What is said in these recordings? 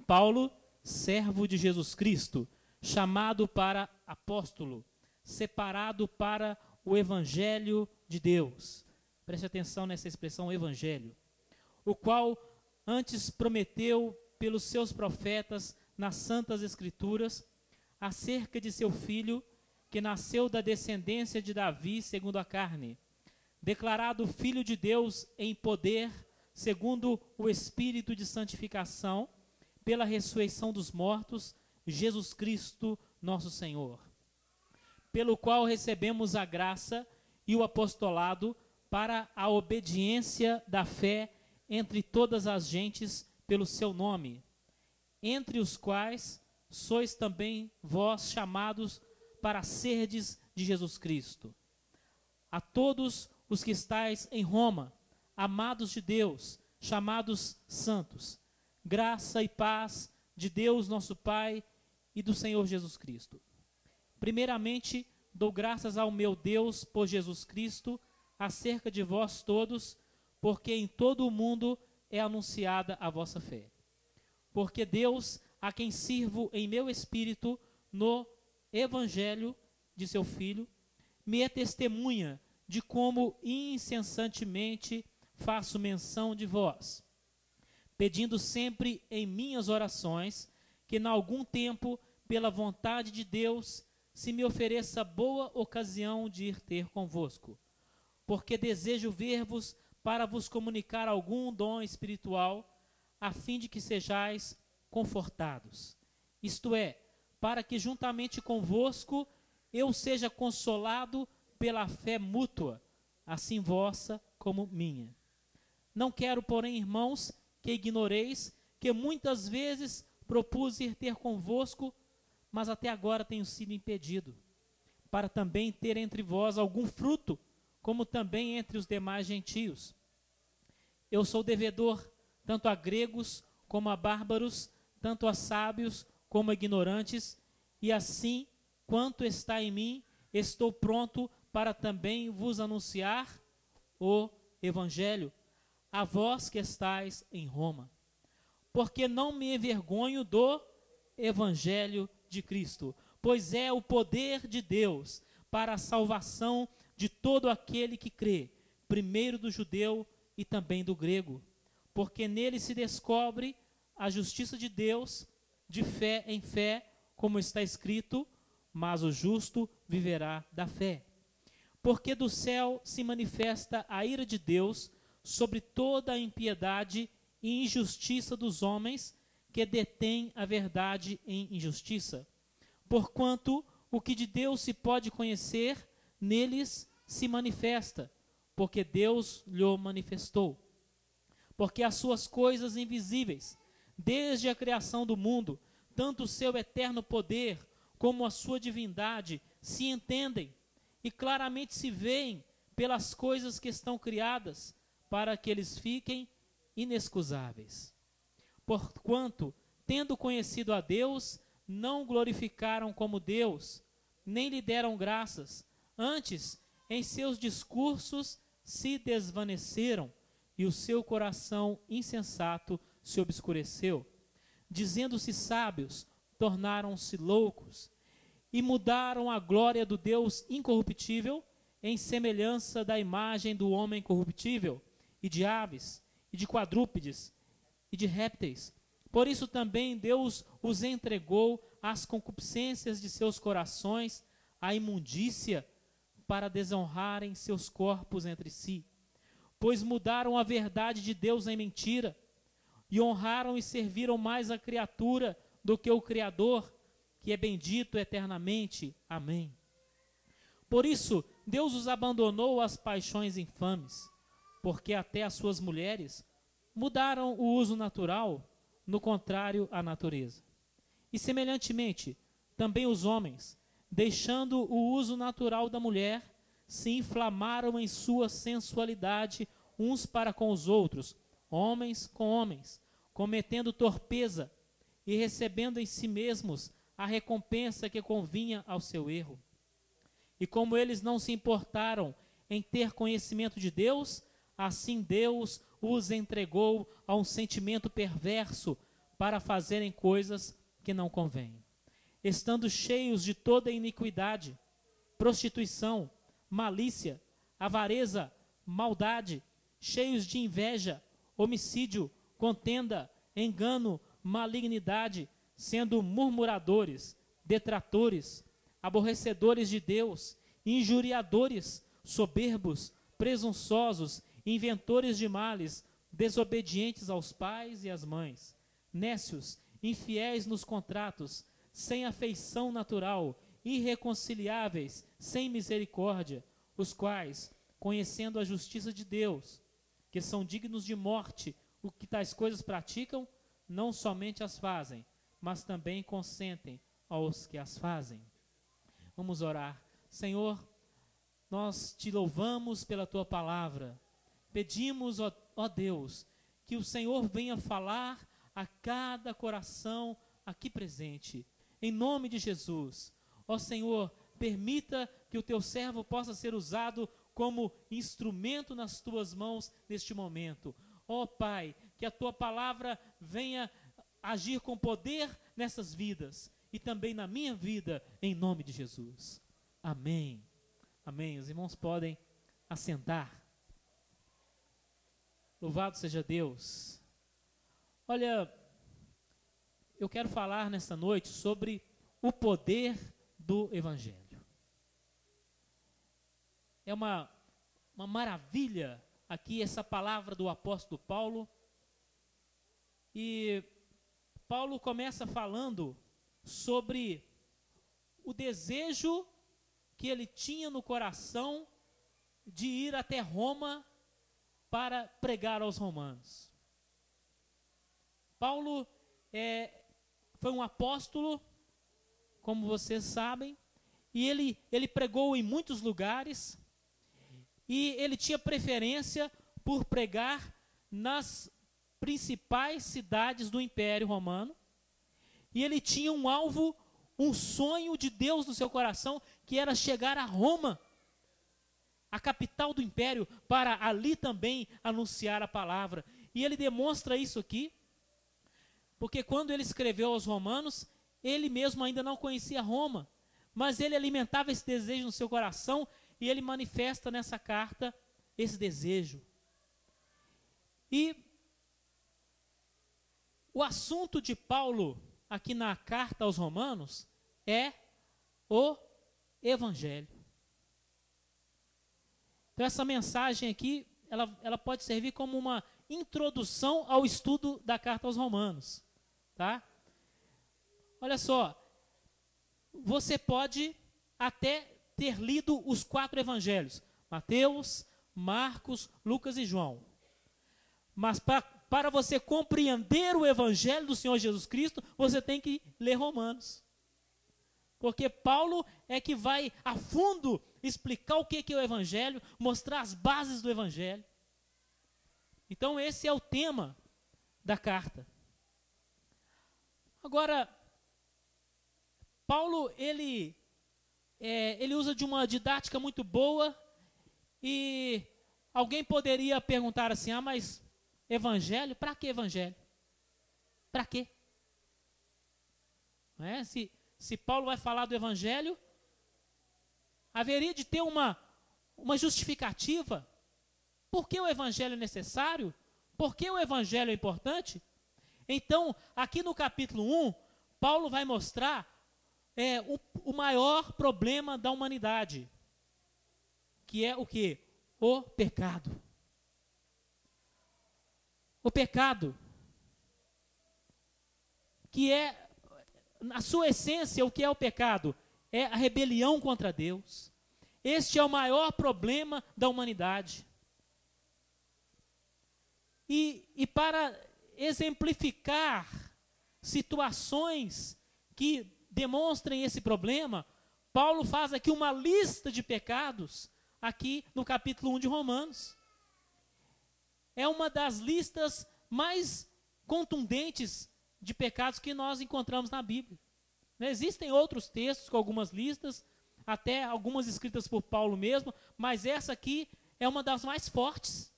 Paulo, servo de Jesus Cristo, chamado para apóstolo, separado para o evangelho de Deus. Preste atenção nessa expressão evangelho. O qual antes prometeu pelos seus profetas nas santas escrituras, acerca de seu filho, que nasceu da descendência de Davi segundo a carne, declarado Filho de Deus em poder, segundo o Espírito de santificação, pela ressurreição dos mortos, Jesus Cristo, nosso Senhor, pelo qual recebemos a graça e o apostolado para a obediência da fé entre todas as gentes pelo seu nome, entre os quais sois também vós chamados para serdes de Jesus Cristo. A todos os que estáis em Roma, amados de Deus, chamados santos, graça e paz de Deus nosso Pai e do Senhor Jesus Cristo. Primeiramente, dou graças ao meu Deus por Jesus Cristo, acerca de vós todos, porque em todo o mundo é anunciada a vossa fé. Porque Deus, a quem sirvo em meu espírito no evangelho de seu Filho, me é testemunha de como incessantemente faço menção de vós, pedindo sempre em minhas orações que, em algum tempo, pela vontade de Deus, se me ofereça boa ocasião de ir ter convosco, porque desejo ver-vos para vos comunicar algum dom espiritual, a fim de que sejais confortados. Isto é, para que juntamente convosco eu seja consolado pela fé mútua, assim vossa como minha. Não quero, porém, irmãos, que ignoreis que muitas vezes propus ir ter convosco, mas até agora tenho sido impedido, para também ter entre vós algum fruto, como também entre os demais gentios. Eu sou devedor tanto a gregos como a bárbaros, tanto a sábios como a ignorantes, e assim, quanto está em mim, estou pronto para também vos anunciar o evangelho, a vós que estáis em Roma. Porque não me envergonho do evangelho de Cristo, pois é o poder de Deus para a salvação de todo aquele que crê, primeiro do judeu e também do grego, porque nele se descobre a justiça de Deus, de fé em fé, como está escrito, mas o justo viverá da fé. Porque do céu se manifesta a ira de Deus sobre toda a impiedade e injustiça dos homens que detêm a verdade em injustiça. Porquanto o que de Deus se pode conhecer, neles se manifesta, porque Deus lhe manifestou. Porque as suas coisas invisíveis, desde a criação do mundo, tanto o seu eterno poder como a sua divindade, se entendem e claramente se veem pelas coisas que estão criadas, para que eles fiquem inexcusáveis. Porquanto, tendo conhecido a Deus, não glorificaram como Deus, nem lhe deram graças, antes, em seus discursos se desvaneceram, e o seu coração insensato se obscureceu. Dizendo-se sábios, tornaram-se loucos, e mudaram a glória do Deus incorruptível em semelhança da imagem do homem corruptível, e de aves, e de quadrúpedes, e de répteis. Por isso também Deus os entregou às concupiscências de seus corações, à imundícia, para desonrarem seus corpos entre si. Pois mudaram a verdade de Deus em mentira, e honraram e serviram mais a criatura do que o Criador, que é bendito eternamente. Amém. Por isso, Deus os abandonou às paixões infames, porque até as suas mulheres mudaram o uso natural, no contrário à natureza. E semelhantemente, também os homens, deixando o uso natural da mulher, se inflamaram em sua sensualidade uns para com os outros, homens com homens, cometendo torpeza e recebendo em si mesmos a recompensa que convinha ao seu erro. E como eles não se importaram em ter conhecimento de Deus, assim Deus os entregou a um sentimento perverso para fazerem coisas que não convêm, estando cheios de toda iniquidade, prostituição, malícia, avareza, maldade, cheios de inveja, homicídio, contenda, engano, malignidade, sendo murmuradores, detratores, aborrecedores de Deus, injuriadores, soberbos, presunçosos, inventores de males, desobedientes aos pais e às mães, nécios, infiéis nos contratos, sem afeição natural, irreconciliáveis, sem misericórdia, os quais, conhecendo a justiça de Deus, que são dignos de morte, o que tais coisas praticam, não somente as fazem, mas também consentem aos que as fazem. Vamos orar. Senhor, nós te louvamos pela tua palavra. Pedimos, ó Deus, que o Senhor venha falar a cada coração aqui presente. Em nome de Jesus. Ó Senhor, permita que o teu servo possa ser usado como instrumento nas tuas mãos neste momento. Ó Pai, que a tua palavra venha agir com poder nessas vidas e também na minha vida, em nome de Jesus. Amém. Amém. Os irmãos podem assentar. Louvado seja Deus. Olha, eu quero falar nesta noite sobre o poder do Evangelho. É uma maravilha aqui essa palavra do apóstolo Paulo. E Paulo começa falando sobre o desejo que ele tinha no coração de ir até Roma para pregar aos romanos. Paulo foi um apóstolo, como vocês sabem, e ele pregou em muitos lugares, e ele tinha preferência por pregar nas principais cidades do Império Romano, e ele tinha um alvo, um sonho de Deus no seu coração, que era chegar a Roma, a capital do Império, para ali também anunciar a palavra. E ele demonstra isso aqui, porque quando ele escreveu aos romanos, ele mesmo ainda não conhecia Roma, mas ele alimentava esse desejo no seu coração, e ele manifesta nessa carta esse desejo. E o assunto de Paulo aqui na carta aos romanos é o Evangelho. Então essa mensagem aqui, ela pode servir como uma introdução ao estudo da carta aos romanos, tá? Olha só, você pode até ter lido os 4 evangelhos, Mateus, Marcos, Lucas e João. Mas para você compreender o evangelho do Senhor Jesus Cristo, você tem que ler Romanos. Porque Paulo é que vai a fundo explicar o que é o evangelho, mostrar as bases do evangelho. Então esse é o tema da carta. Agora, Paulo, ele usa de uma didática muito boa, e alguém poderia perguntar assim, mas evangelho? Para que evangelho? Para quê? Não é? Se Paulo vai falar do evangelho, haveria de ter uma justificativa. Por que o evangelho é necessário? Por que o evangelho é importante? Então, aqui no capítulo 1, Paulo vai mostrar o maior problema da humanidade, que é o quê? O pecado. O pecado, que é, na sua essência, o que é o pecado? É a rebelião contra Deus. Este é o maior problema da humanidade. E para exemplificar situações que demonstrem esse problema, Paulo faz aqui uma lista de pecados, aqui no capítulo 1 de Romanos. É uma das listas mais contundentes de pecados que nós encontramos na Bíblia. Existem outros textos com algumas listas, até algumas escritas por Paulo mesmo, mas essa aqui é uma das mais fortes.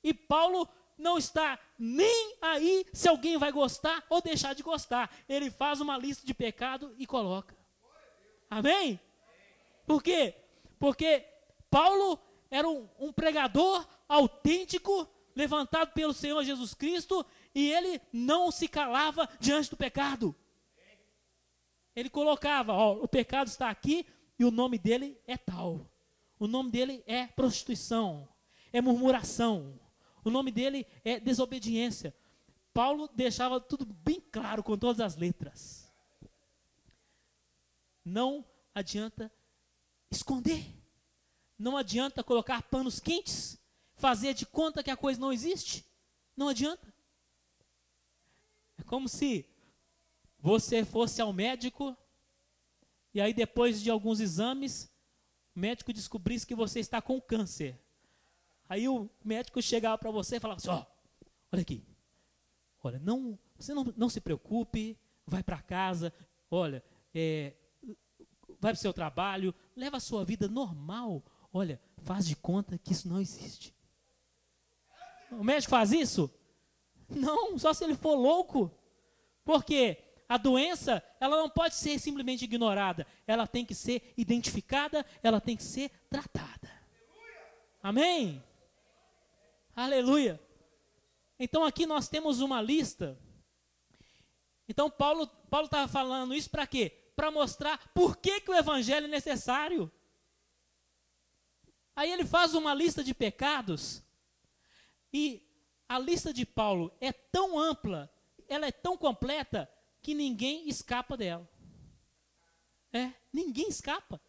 E Paulo não está nem aí se alguém vai gostar ou deixar de gostar. Ele faz uma lista de pecado e coloca. Amém? Por quê? Porque Paulo era um pregador autêntico, levantado pelo Senhor Jesus Cristo, e ele não se calava diante do pecado. Ele colocava, ó, o pecado está aqui e o nome dele é tal. O nome dele é prostituição, é murmuração. O nome dele é desobediência. Paulo deixava tudo bem claro com todas as letras. Não adianta esconder. Não adianta colocar panos quentes, fazer de conta que a coisa não existe. Não adianta. É como se você fosse ao médico e aí depois de alguns exames, o médico descobrisse que você está com câncer. Aí o médico chegava para você e falava assim, ó, olha aqui, olha, você não se preocupe, vai para casa, olha, vai para o seu trabalho, leva a sua vida normal, olha, faz de conta que isso não existe. O médico faz isso? Não, só se ele for louco. Porque a doença, ela não pode ser simplesmente ignorada. Ela tem que ser identificada, ela tem que ser tratada. Amém? Aleluia. Então aqui nós temos uma lista. Então Paulo estava falando isso para quê? Para mostrar por que o evangelho é necessário. Aí ele faz uma lista de pecados. E a lista de Paulo é tão ampla, ela é tão completa, que ninguém escapa dela. Ninguém escapa.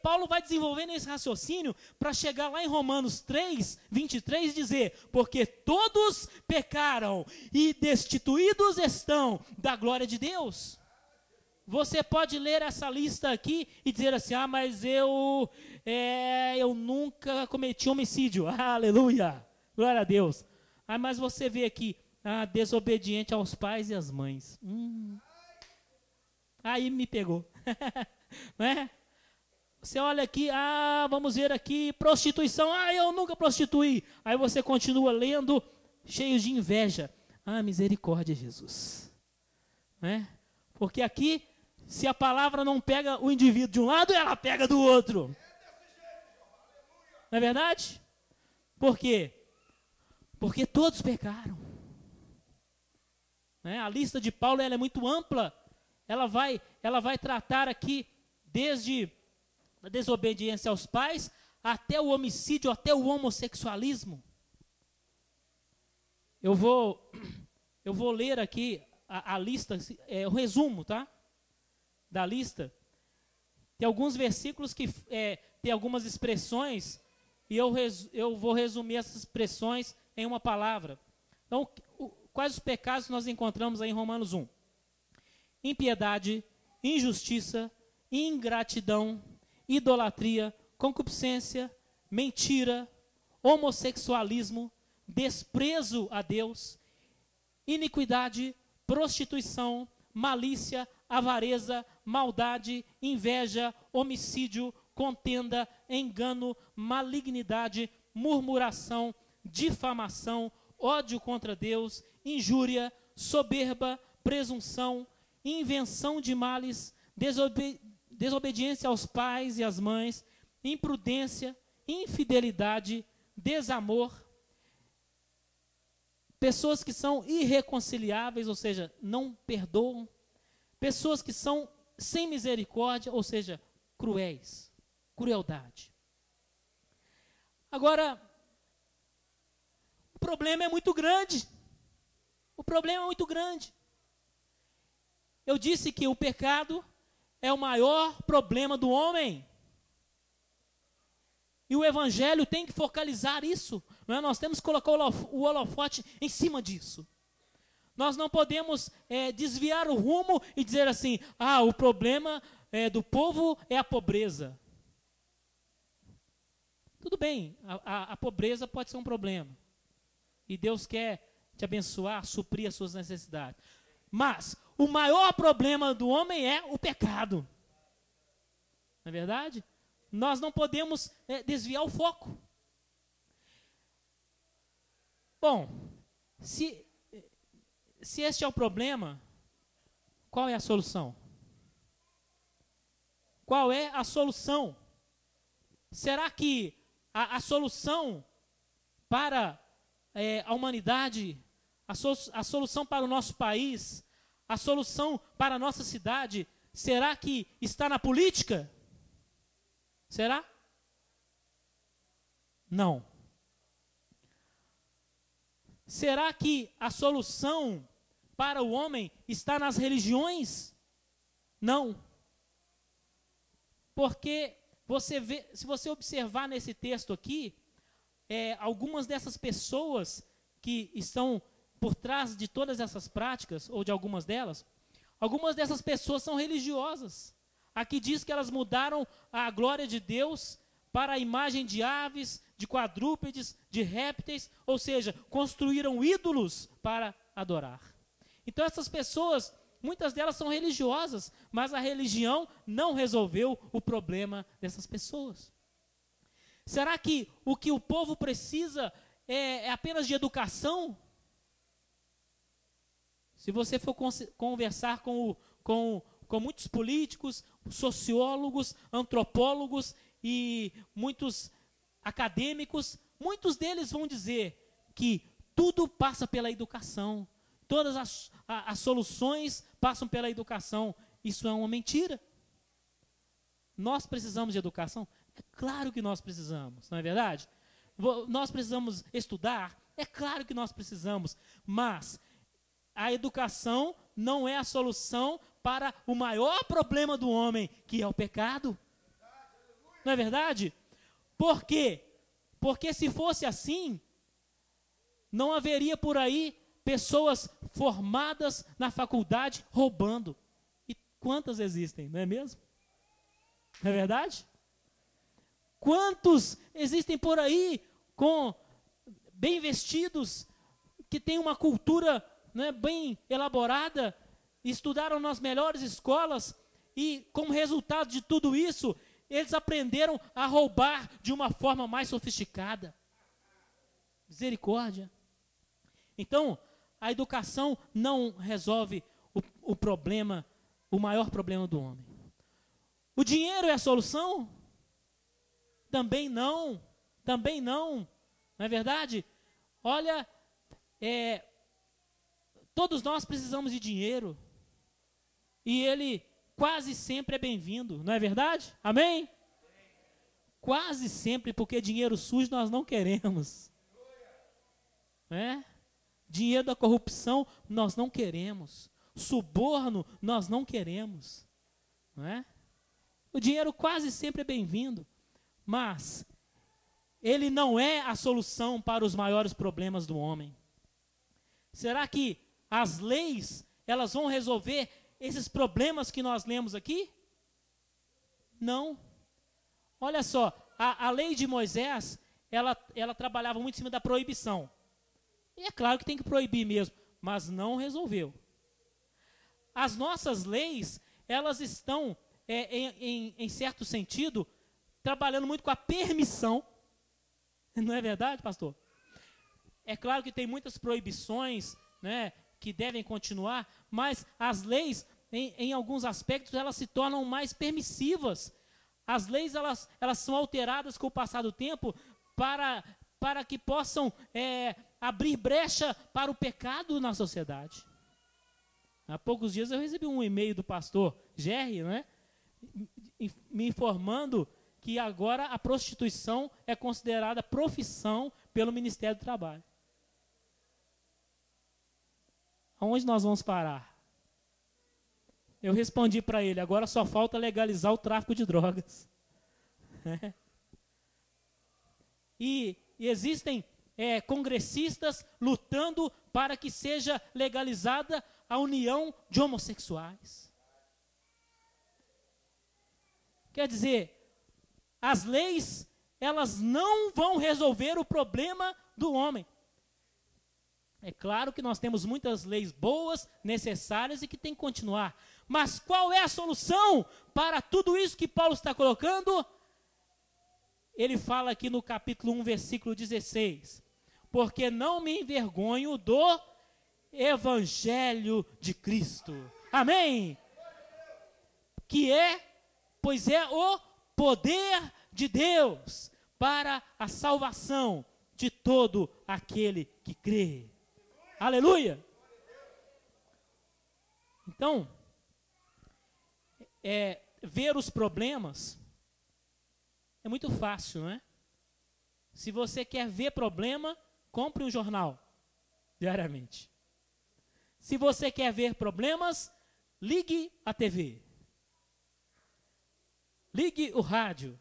Paulo vai desenvolvendo esse raciocínio para chegar lá em Romanos 3, 23 e dizer, porque todos pecaram e destituídos estão da glória de Deus. Você pode ler essa lista aqui e dizer assim, mas eu nunca cometi homicídio. Aleluia, glória a Deus. Mas você vê aqui, desobediente aos pais e às mães. Aí me pegou. Não é? Você olha aqui, vamos ver aqui, prostituição, eu nunca prostituí. Aí você continua lendo, cheio de inveja. Misericórdia, Jesus. Não é? Porque aqui, se a palavra não pega o indivíduo de um lado, ela pega do outro. Não é verdade? Por quê? Porque todos pecaram. A lista de Paulo ela é muito ampla. Ela vai tratar aqui desde a desobediência aos pais até o homicídio, até o homossexualismo. Eu vou ler aqui a lista, o resumo, tá? Da lista. Tem alguns versículos que tem algumas expressões e eu vou resumir essas expressões em uma palavra. Então, quais os pecados nós encontramos aí em Romanos 1? Impiedade, injustiça, ingratidão, idolatria, concupiscência, mentira, homossexualismo, desprezo a Deus, iniquidade, prostituição, malícia, avareza, maldade, inveja, homicídio, contenda, engano, malignidade, murmuração, difamação, ódio contra Deus, injúria, soberba, presunção, invenção de males, desobediência aos pais e às mães, imprudência, infidelidade, desamor, pessoas que são irreconciliáveis, ou seja, não perdoam, pessoas que são sem misericórdia, ou seja, cruéis, crueldade. Agora, o problema é muito grande. O problema é muito grande. Eu disse que o pecado é o maior problema do homem. E o evangelho tem que focalizar isso. Não é? Nós temos que colocar o holofote em cima disso. Nós não podemos desviar o rumo e dizer assim, o problema do povo é a pobreza. Tudo bem, a pobreza pode ser um problema. E Deus quer te abençoar, suprir as suas necessidades. Mas o maior problema do homem é o pecado. Não é verdade? Nós não podemos desviar o foco. Bom, se este é o problema, qual é a solução? Qual é a solução? Será que a solução para a humanidade, a solução para o nosso país, a solução para a nossa cidade, será que está na política? Será? Não. Será que a solução para o homem está nas religiões? Não. Porque se você observar nesse texto aqui, algumas dessas pessoas que estão por trás de todas essas práticas, ou de algumas dessas pessoas são religiosas. Aqui diz que elas mudaram a glória de Deus para a imagem de aves, de quadrúpedes, de répteis, ou seja, construíram ídolos para adorar. Então essas pessoas, muitas delas são religiosas, mas a religião não resolveu o problema dessas pessoas. Será que o que o povo precisa é apenas de educação? Se você for conversar com muitos políticos, sociólogos, antropólogos e muitos acadêmicos, muitos deles vão dizer que tudo passa pela educação. Todas as soluções passam pela educação. Isso é uma mentira. Nós precisamos de educação? É claro que nós precisamos, não é verdade? Nós precisamos estudar? É claro que nós precisamos, mas a educação não é a solução para o maior problema do homem, que é o pecado. Não é verdade? Por quê? Porque se fosse assim, não haveria por aí pessoas formadas na faculdade roubando. E quantas existem, não é mesmo? Não é verdade? Quantos existem por aí bem vestidos, que têm uma cultura, né, bem elaborada, estudaram nas melhores escolas e, como resultado de tudo isso, eles aprenderam a roubar de uma forma mais sofisticada. Misericórdia. Então, a educação não resolve o problema, o maior problema do homem. O dinheiro é a solução? Também não. Também não. Não é verdade? Olha, todos nós precisamos de dinheiro. E ele quase sempre é bem-vindo, não é verdade? Amém? Quase sempre, porque dinheiro sujo nós não queremos. Dinheiro da corrupção nós não queremos. Suborno nós não queremos. Não é? O dinheiro quase sempre é bem-vindo, mas ele não é a solução para os maiores problemas do homem. Será que as leis, elas vão resolver esses problemas que nós lemos aqui? Não. Olha só, a lei de Moisés, ela trabalhava muito em cima da proibição. E é claro que tem que proibir mesmo, mas não resolveu. As nossas leis, elas estão, em certo sentido, trabalhando muito com a permissão. Não é verdade, pastor? É claro que tem muitas proibições, né, que devem continuar, mas as leis, em alguns aspectos, elas se tornam mais permissivas. As leis, elas são alteradas com o passar do tempo para que possam abrir brecha para o pecado na sociedade. Há poucos dias eu recebi um e-mail do pastor Jerry, né, me informando que agora a prostituição é considerada profissão pelo Ministério do Trabalho. Aonde nós vamos parar? Eu respondi para ele, agora só falta legalizar o tráfico de drogas. E existem congressistas lutando para que seja legalizada a união de homossexuais. Quer dizer, as leis, elas não vão resolver o problema do homem. É claro que nós temos muitas leis boas, necessárias e que tem que continuar. Mas qual é a solução para tudo isso que Paulo está colocando? Ele fala aqui no capítulo 1, versículo 16. porque não me envergonho do Evangelho de Cristo. Amém? Pois é o poder de Deus para a salvação de todo aquele que crê. Aleluia! Então, ver os problemas é muito fácil, não é? Se você quer ver problema, compre um jornal diariamente. Se você quer ver problemas, ligue a TV. Ligue o rádio.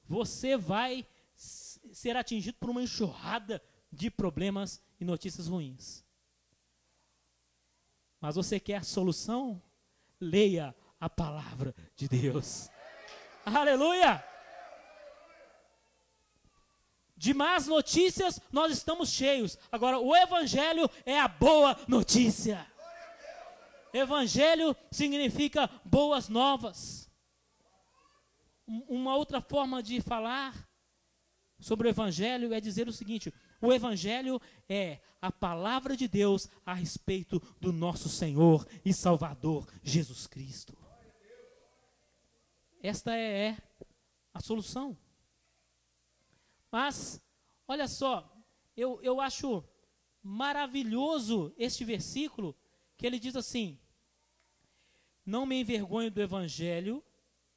Você vai ser atingido por uma enxurrada de problemas e notícias ruins. Mas você quer a solução? Leia a palavra de Deus. Aleluia! De más notícias nós estamos cheios. Agora, o Evangelho é a boa notícia. Evangelho significa boas novas. Uma outra forma de falar sobre o Evangelho é dizer o seguinte: o Evangelho é a palavra de Deus a respeito do nosso Senhor e Salvador Jesus Cristo. Esta é a solução. Mas, olha só, eu acho maravilhoso este versículo, que ele diz assim: não me envergonho do Evangelho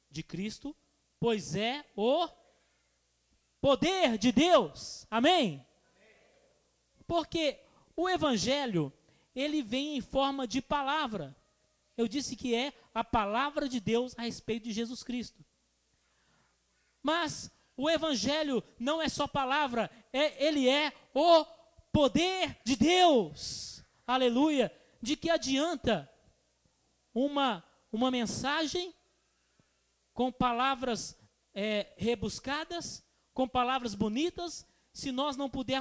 de Cristo, pois é o poder de Deus. Amém? Porque o Evangelho, ele vem em forma de palavra. Eu disse que é a palavra de Deus a respeito de Jesus Cristo. Mas o Evangelho não é só palavra, ele é o poder de Deus. Aleluia! De que adianta uma mensagem com palavras rebuscadas, com palavras bonitas, se nós não pudermos